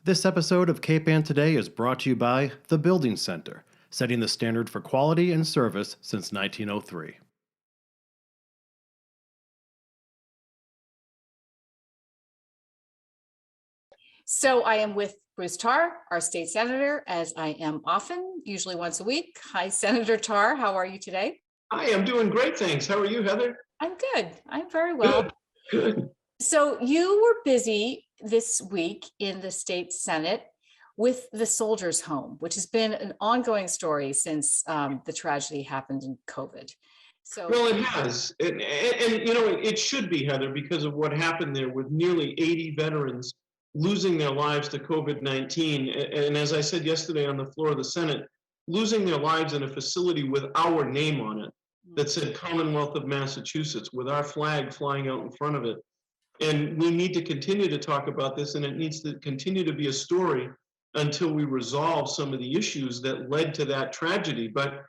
This episode of Cape Ann Today is brought to you by The Building Center, setting the standard for quality and service since 1903. So I am with Bruce Tarr, our state senator, as I am often, usually once a week. Hi, Senator Tarr. How are you today? Hi, I'm doing great, thanks. How are you, Heather? I'm good. I'm very well. Good. So you were busy this week in the state Senate with the Soldiers' Home, which has been an ongoing story since the tragedy happened in COVID. Well, it has. And you know, it should be, Heather, because of what happened there with nearly 80 veterans losing their lives to COVID-19. And as I said yesterday on the floor of the Senate, losing their lives in a facility with our name on it that said Commonwealth of Massachusetts, with our flag flying out in front of it. And we need to continue to talk about this, and it needs to continue to be a story until we resolve some of the issues that led to that tragedy. But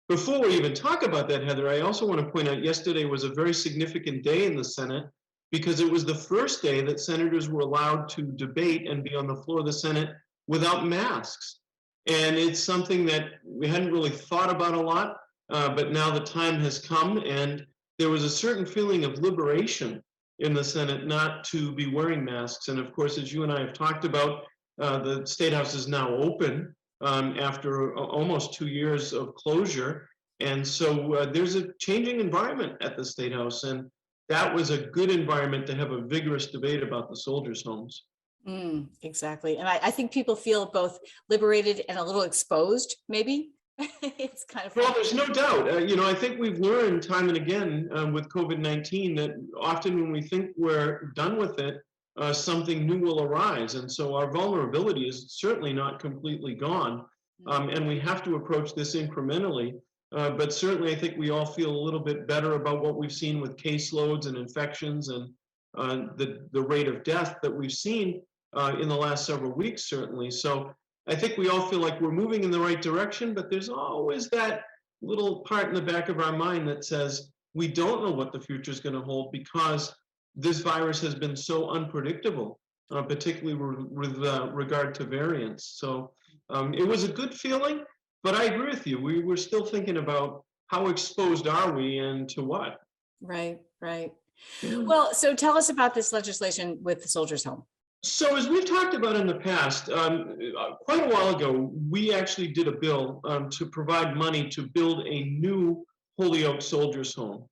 before we even talk about that, Heather, I also want to point out yesterday was a very significant day in the Senate because it was the first day that senators were allowed to debate and be on the floor of the Senate without masks. And it's something that we hadn't really thought about a lot, but now the time has come, and there was a certain feeling of liberation in the Senate not to be wearing masks. And of course, as you and I have talked about, the State House is now open after almost 2 years of closure. And so there's a changing environment at the State House. And that was a good environment to have a vigorous debate about the soldiers' homes. Exactly. And I think people feel both liberated and a little exposed, maybe. It's kind of Well, fun. there's no doubt. You know, I think we've learned time and again with COVID-19 that often when we think we're done with it, something new will arise. And so our vulnerability is certainly not completely gone. And we have to approach this incrementally. But certainly, I think we all feel a little bit better about what we've seen with caseloads and infections and the rate of death that we've seen in the last several weeks, certainly. So I think we all feel like we're moving in the right direction, but there's always that little part in the back of our mind that says we don't know what the future is going to hold because this virus has been so unpredictable, particularly with regard to variants. So it was a good feeling, but I agree with you. We were still thinking about how exposed are we and to what. Right. Yeah. Well, so tell us about this legislation with the Soldiers' Home. So as we've talked about in the past, quite a while ago, we actually did a bill to provide money to build a new Holyoke Soldiers home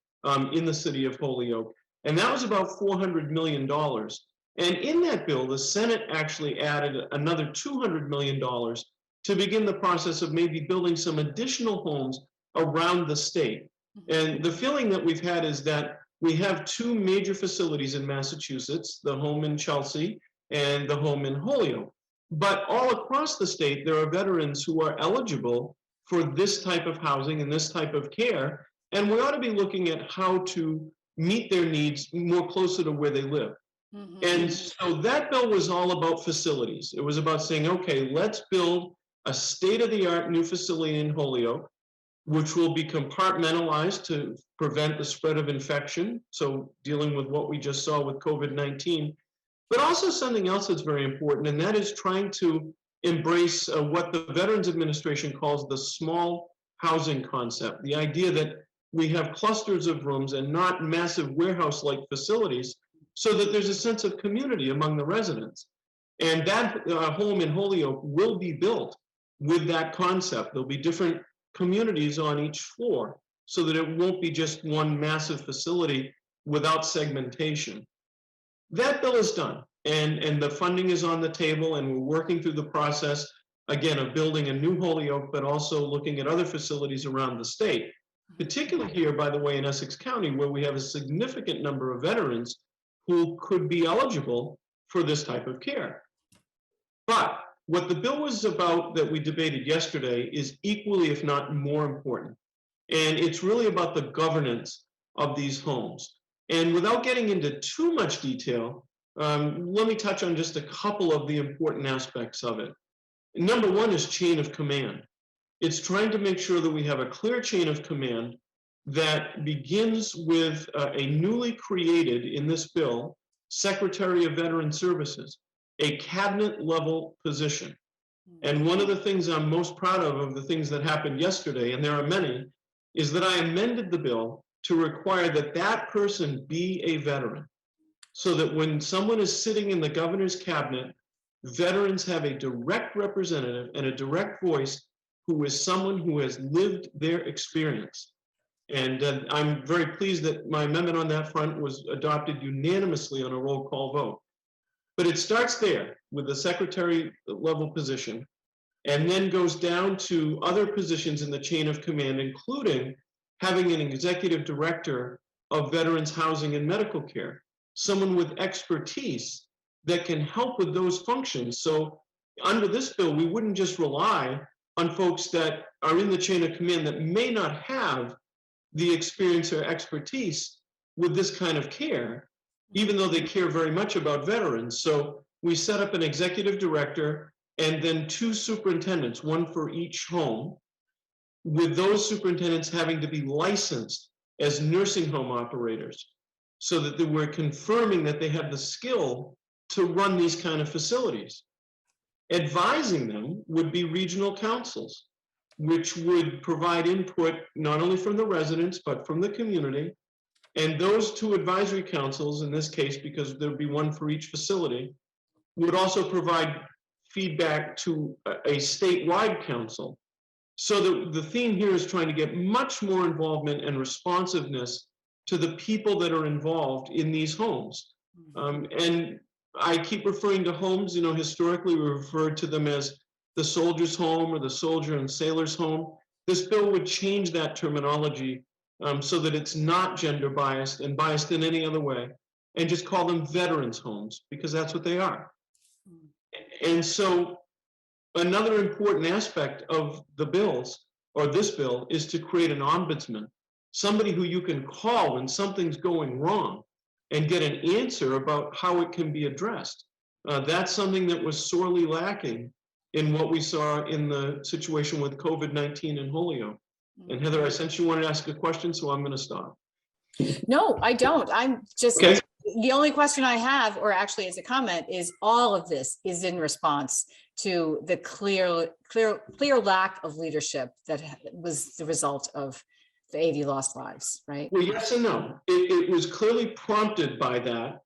in the city of Holyoke. And that was about $400 million. And in that bill, the Senate actually added another $200 million to begin the process of maybe building some additional homes around the state. And the feeling that we've had is that we have two major facilities in Massachusetts, the home in Chelsea and the home in Holyoke. But all across the state, there are veterans who are eligible for this type of housing and this type of care. And we ought to be looking at how to meet their needs more closer to where they live. And so that bill was all about facilities. It was about saying, okay, let's build a state-of-the-art new facility in Holyoke, which will be compartmentalized to prevent the spread of infection. So dealing with what we just saw with COVID-19, but also something else that's very important, and that is trying to embrace what the Veterans Administration calls the small housing concept. The idea that we have clusters of rooms and not massive warehouse-like facilities so that there's a sense of community among the residents. And that home in Holyoke will be built with that concept. There'll be different communities on each floor so that it won't be just one massive facility without segmentation. That bill is done, and the funding is on the table, and we're working through the process, again, of building a new Holyoke, but also looking at other facilities around the state, particularly here, by the way, in Essex County, where we have a significant number of veterans who could be eligible for this type of care. But what the bill was about that we debated yesterday is equally, if not more important. And it's really about the governance of these homes. And without getting into too much detail, let me touch on just a couple of the important aspects of it. Number one is chain of command. It's trying to make sure that we have a clear chain of command that begins with a newly created, in this bill, Secretary of Veteran Services. a cabinet level position. And one of the things I'm most proud of the things that happened yesterday, and there are many, is that I amended the bill to require that that person be a veteran. So that when someone is sitting in the governor's cabinet, veterans have a direct representative and a direct voice who is someone who has lived their experience. And I'm very pleased that my amendment on that front was adopted unanimously on a roll call vote. But it starts there with the secretary level position and then goes down to other positions in the chain of command, including having an executive director of veterans housing and medical care, someone with expertise that can help with those functions. So under this bill, we wouldn't just rely on folks that are in the chain of command that may not have the experience or expertise with this kind of care, even though they care very much about veterans. So we set up an executive director and then 2 superintendents, one for each home, with those superintendents having to be licensed as nursing home operators, so that we're confirming that they have the skill to run these kind of facilities. Advising them would be regional councils, which would provide input not only from the residents, but from the community. And those 2 advisory councils, in this case, because there'd be one for each facility, would also provide feedback to a statewide council. So the theme here is trying to get much more involvement and responsiveness to the people that are involved in these homes. And I keep referring to homes, you know, historically we referred to them as the soldier's home or the soldier and sailor's home. This bill would change that terminology so that it's not gender biased and biased in any other way, and just call them veterans' homes, because that's what they are. And so another important aspect of the bills, or this bill, is to create an ombudsman, somebody who you can call when something's going wrong and get an answer about how it can be addressed. That's something that was sorely lacking in what we saw in the situation with COVID-19 in Holyoke. And Heather, I sense you wanted to ask a question, so I'm going to stop. No, I don't. I'm just, Okay. The only question I have, or actually as a comment, is all of this is in response to the clear lack of leadership that was the result of the 80 lost lives, right? Well, yes and no. It was clearly prompted by that,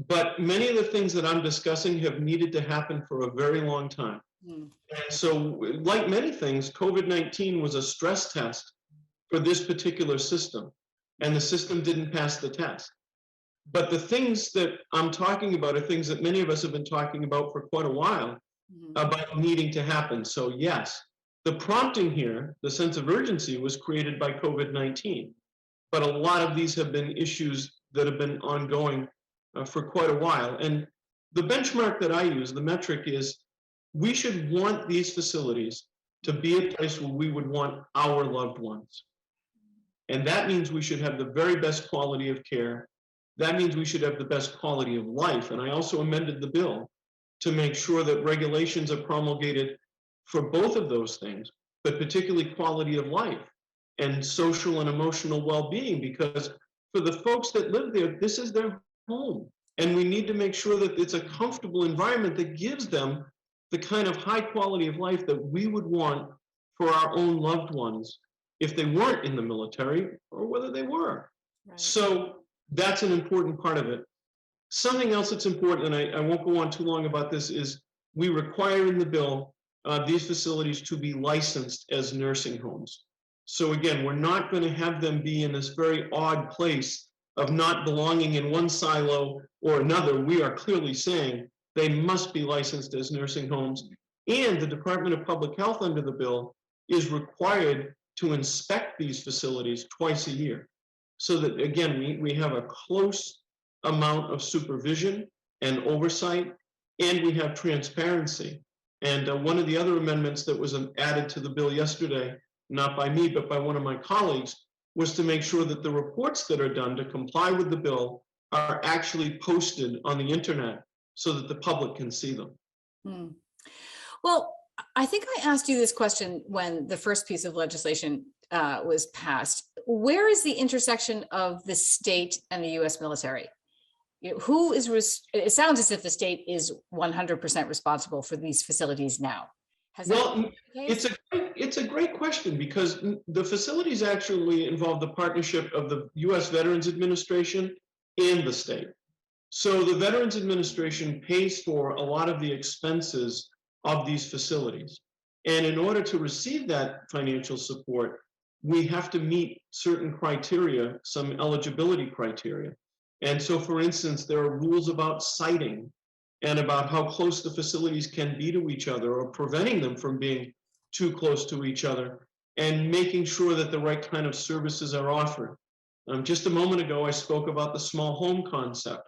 but many of the things that I'm discussing have needed to happen for a very long time. And so, like many things, COVID-19 was a stress test for this particular system, and the system didn't pass the test. But the things that I'm talking about are things that many of us have been talking about for quite a while, about needing to happen. So yes, the prompting here, the sense of urgency, was created by COVID-19. But a lot of these have been issues that have been ongoing for quite a while. And the benchmark that I use, the metric, is we should want these facilities to be a place where we would want our loved ones. And that means we should have the very best quality of care. That means we should have the best quality of life. And I also amended the bill to make sure that regulations are promulgated for both of those things, but particularly quality of life and social and emotional well-being, because for the folks that live there, this is their home. And we need to make sure that it's a comfortable environment that gives them the kind of high quality of life that we would want for our own loved ones if they weren't in the military or whether they were. Right. So that's an important part of it. Something else that's important, and I won't go on too long about this, is we require in the bill these facilities to be licensed as nursing homes. So again, we're not going to have them be in this very odd place of not belonging in one silo or another. We are clearly saying they must be licensed as nursing homes, and the Department of Public Health under the bill is required to inspect these facilities twice a year, so that again we have a close amount of supervision and oversight, and we have transparency. And one of the other amendments that was added to the bill yesterday, not by me but by one of my colleagues, was to make sure that the reports that are done to comply with the bill are actually posted on the internet so that the public can see them. Well, I think I asked you this question when the first piece of legislation was passed. Where is the intersection of the state and the U.S. military? who is, it sounds as if the state is 100% responsible for these facilities now. Has that Well, been the case? it's a great question, because the facilities actually involve the partnership of the U.S. Veterans Administration and the state. So the Veterans Administration pays for a lot of the expenses of these facilities. And in order to receive that financial support, we have to meet certain criteria, some eligibility criteria. And so, for instance, there are rules about siting and about how close the facilities can be to each other, or preventing them from being too close to each other, and making sure that the right kind of services are offered. Just a moment ago, I spoke about the small home concept.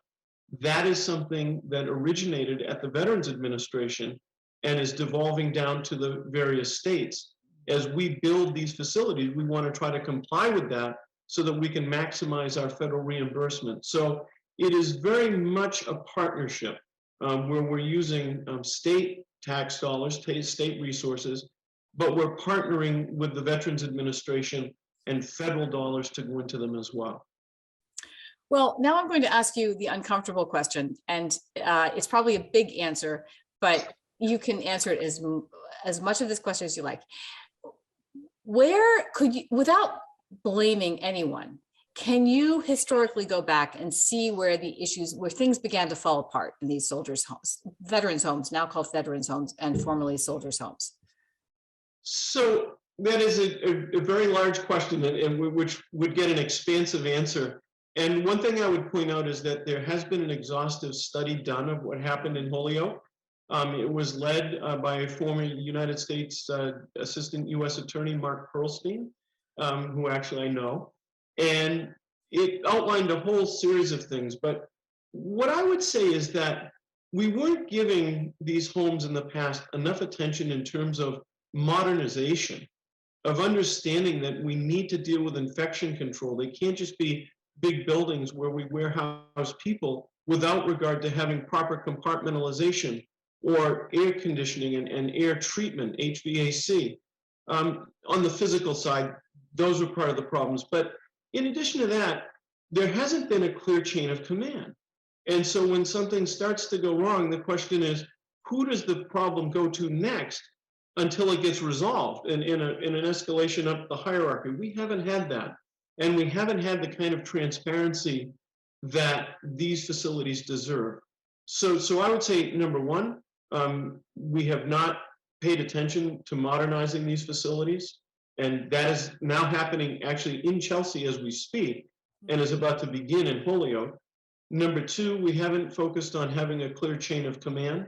That is something that originated at the Veterans Administration and is devolving down to the various states. As we build these facilities, we want to try to comply with that so that we can maximize our federal reimbursement. So it is very much a partnership where we're using state tax dollars, state resources, but we're partnering with the Veterans Administration and federal dollars to go into them as well. Well, now I'm going to ask you the uncomfortable question, and it's probably a big answer, but you can answer it as much of this question as you like. Where could you, without blaming anyone, can you historically go back and see where the issues, where things began to fall apart in these soldiers' homes, veterans' homes, now called veterans' homes and formerly soldiers' homes? So that is a very large question, and which would get an expansive answer. And one thing I would point out is that there has been an exhaustive study done of what happened in Holyoke. It was led by former United States Assistant U.S. Attorney Mark Perlstein, who actually I know. And it outlined a whole series of things. But what I would say is that we weren't giving these homes in the past enough attention in terms of modernization, of understanding that we need to deal with infection control. They can't just be big buildings where we warehouse people without regard to having proper compartmentalization or air conditioning and air treatment, HVAC. On the physical side, those are part of the problems. But in addition to that, there hasn't been a clear chain of command. And so when something starts to go wrong, the question is, who does the problem go to next until it gets resolved in an escalation up the hierarchy? We haven't had that. And we haven't had the kind of transparency that these facilities deserve. So I would say, number one, we have not paid attention to modernizing these facilities. And that is now happening actually in Chelsea as we speak, and is about to begin in Holyoke. Number two, we haven't focused on having a clear chain of command.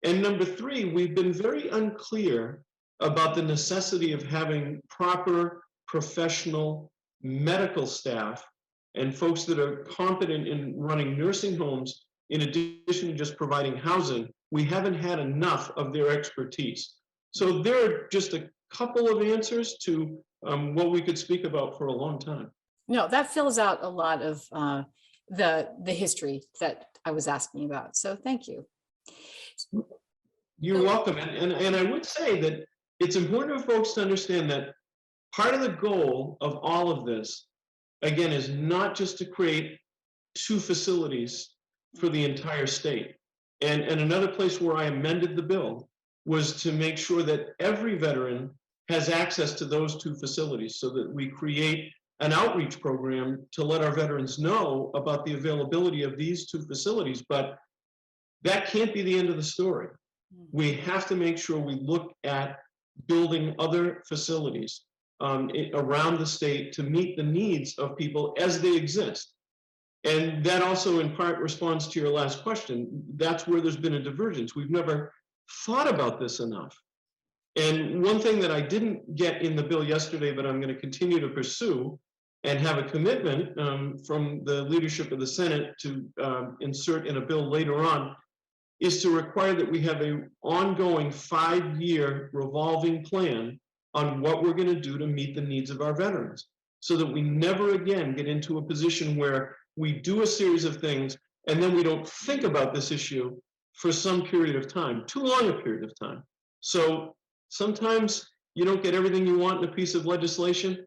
And number three, we've been very unclear about the necessity of having proper professional medical staff and folks that are competent in running nursing homes, in addition to just providing housing. We haven't had enough of their expertise. So there are just a couple of answers to what we could speak about for a long time. No, that fills out a lot of the history that I was asking about. So thank you. You're welcome. And I would say that it's important for folks to understand that part of the goal of all of this, again, is not just to create 2 facilities for the entire state. And another place where I amended the bill was to make sure that every veteran has access to those 2 facilities, so that we create an outreach program to let our veterans know about the availability of these 2 facilities. But that can't be the end of the story. We have to make sure we look at building other facilities around the state to meet the needs of people as they exist. And that also in part responds to your last question. That's where there's been a divergence. We've never thought about this enough. And one thing that I didn't get in the bill yesterday, but I'm going to continue to pursue and have a commitment from the leadership of the Senate to insert in a bill later on, is to require that we have an ongoing 5-year revolving plan on what we're going to do to meet the needs of our veterans, so that we never again get into a position where we do a series of things and then we don't think about this issue for some period of time, too long a period of time. So sometimes you don't get everything you want in a piece of legislation.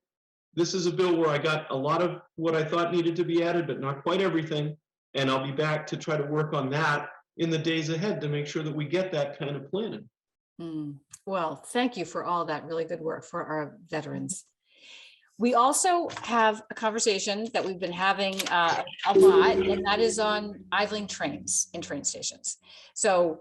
This is a bill where I got a lot of what I thought needed to be added, but not quite everything. And I'll be back to try to work on that in the days ahead to make sure that we get that kind of planning. Well, thank you for all that really good work for our veterans. We also have a conversation that we've been having a lot, and that is on idling trains in train stations. So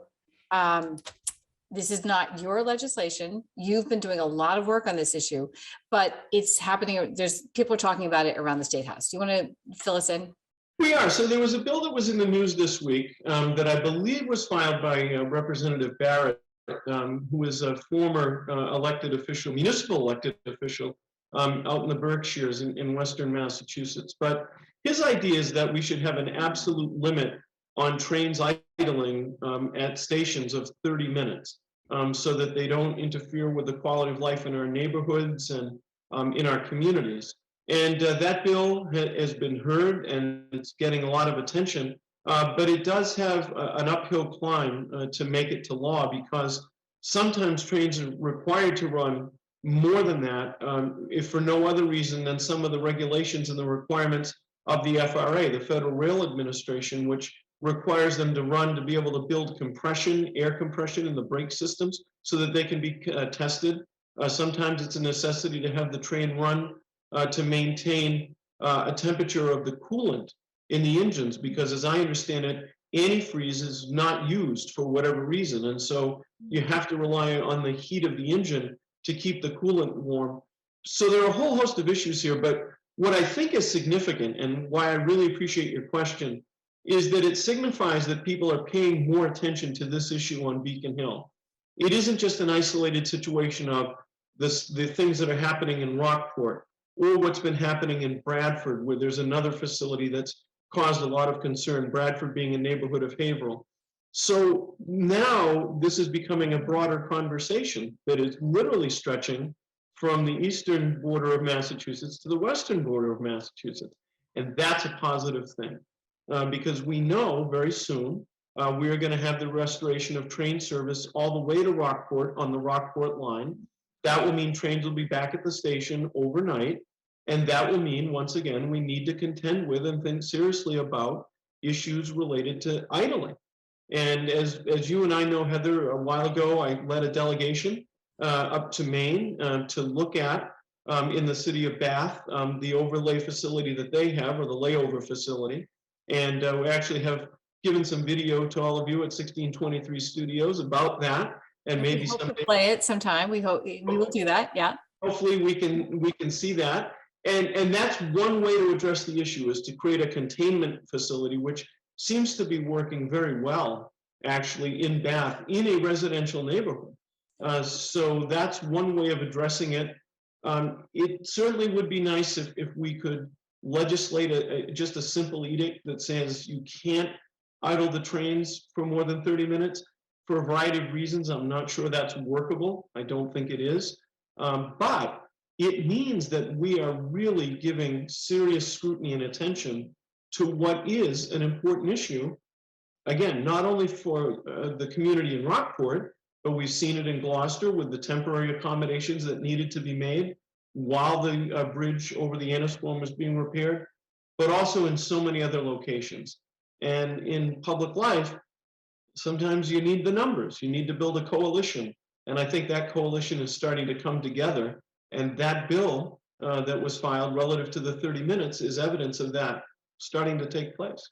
this is not your legislation. You've been doing a lot of work on this issue, but it's happening. There's people are talking about it around the State House. Do you want to fill us in? We are. So there was a bill that was in the news this week that I believe was filed by Representative Barrett, who is a former elected official, municipal elected official out in the Berkshires in Western Massachusetts. But his idea is that we should have an absolute limit on trains idling at stations of 30 minutes so that they don't interfere with the quality of life in our neighborhoods and in our communities. And that bill has been heard and it's getting a lot of attention, but it does have an uphill climb to make it to law, because sometimes trains are required to run more than that, if for no other reason than some of the regulations and the requirements of the FRA, the Federal Rail Administration, which requires them to run to be able to build compression, air compression in the brake systems so that they can be tested. Sometimes it's a necessity to have the train run to maintain a temperature of the coolant in the engines, because as I understand it, antifreeze is not used for whatever reason. And so you have to rely on the heat of the engine to keep the coolant warm. So there are a whole host of issues here, but what I think is significant and why I really appreciate your question is that it signifies that people are paying more attention to this issue on Beacon Hill. It isn't just an isolated situation of the things that are happening in Rockport or what's been happening in Bradford, where there's another facility that's caused a lot of concern, Bradford being a neighborhood of Haverhill. So now this is becoming a broader conversation that is literally stretching from the eastern border of Massachusetts to the western border of Massachusetts. And that's a positive thing, because we know very soon we are going to have the restoration of train service all the way to Rockport on the Rockport line. That will mean trains will be back at the station overnight. And that will mean, once again, we need to contend with and think seriously about issues related to idling. And as you and I know, Heather, a while ago, I led a delegation up to Maine to look at, in the city of Bath, the overlay facility that they have, or the layover facility. And we actually have given some video to all of you at 1623 Studios about that. And maybe someday play it sometime. We hope we will do that. Yeah. Hopefully we can see that. And that's one way to address the issue, is to create a containment facility, which seems to be working very well, actually, in Bath, in a residential neighborhood. So that's one way of addressing it. It certainly would be nice if we could legislate just a simple edict that says you can't idle the trains for more than 30 minutes. For a variety of reasons, I'm not sure that's workable. I don't think it is. But it means that we are really giving serious scrutiny and attention to what is an important issue. Again, not only for the community in Rockport, but we've seen it in Gloucester with the temporary accommodations that needed to be made while the bridge over the Annisquam was being repaired, but also in so many other locations. And in public life, sometimes you need the numbers. You need to build a coalition. And I think that coalition is starting to come together. And that bill that was filed relative to the 30 minutes is evidence of that starting to take place.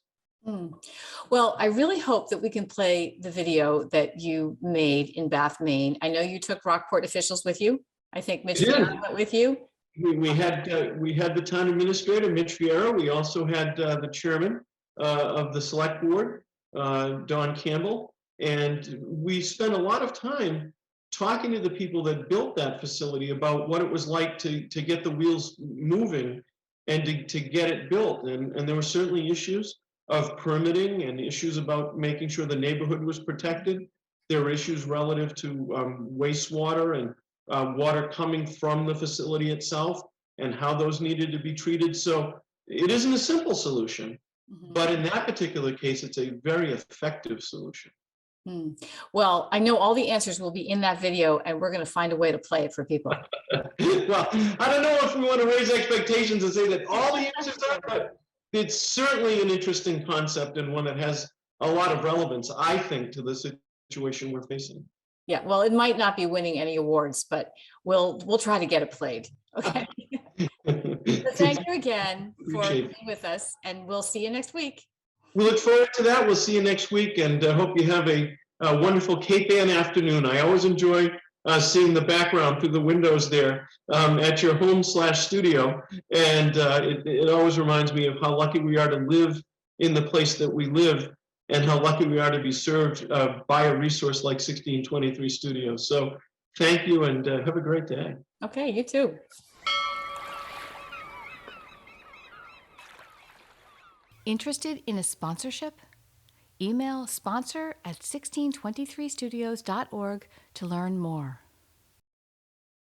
Well, I really hope that we can play the video that you made in Bath, Maine. I know you took Rockport officials with you. I think Mitch went with you. We had the town administrator, Mitch Vieira. We also had the chairman of the select board, Don Campbell. And we spent a lot of time talking to the people that built that facility about what it was like to get the wheels moving and to get it built. And there were certainly issues of permitting and issues about making sure the neighborhood was protected. There were issues relative to wastewater and water coming from the facility itself and how those needed to be treated. So it isn't a simple solution, but in that particular case, it's a very effective solution. Well, I know all the answers will be in that video, and we're going to find a way to play it for people. Well, I don't know if we want to raise expectations and say that all the answers are, but it's certainly an interesting concept and one that has a lot of relevance, I think, to the situation we're facing. Yeah, well, it might not be winning any awards, but we'll try to get it played. Okay. So thank you again for Appreciate being with us, and we'll see you next week. We look forward to that. We'll see you next week, and hope you have a wonderful Cape Ann afternoon. I always enjoy seeing the background through the windows there at your home/studio, and it always reminds me of how lucky we are to live in the place that we live, and how lucky we are to be served by a resource like 1623 Studios. So thank you, and have a great day. Okay, you too. Interested in a sponsorship? Email sponsor@1623studios.org to learn more.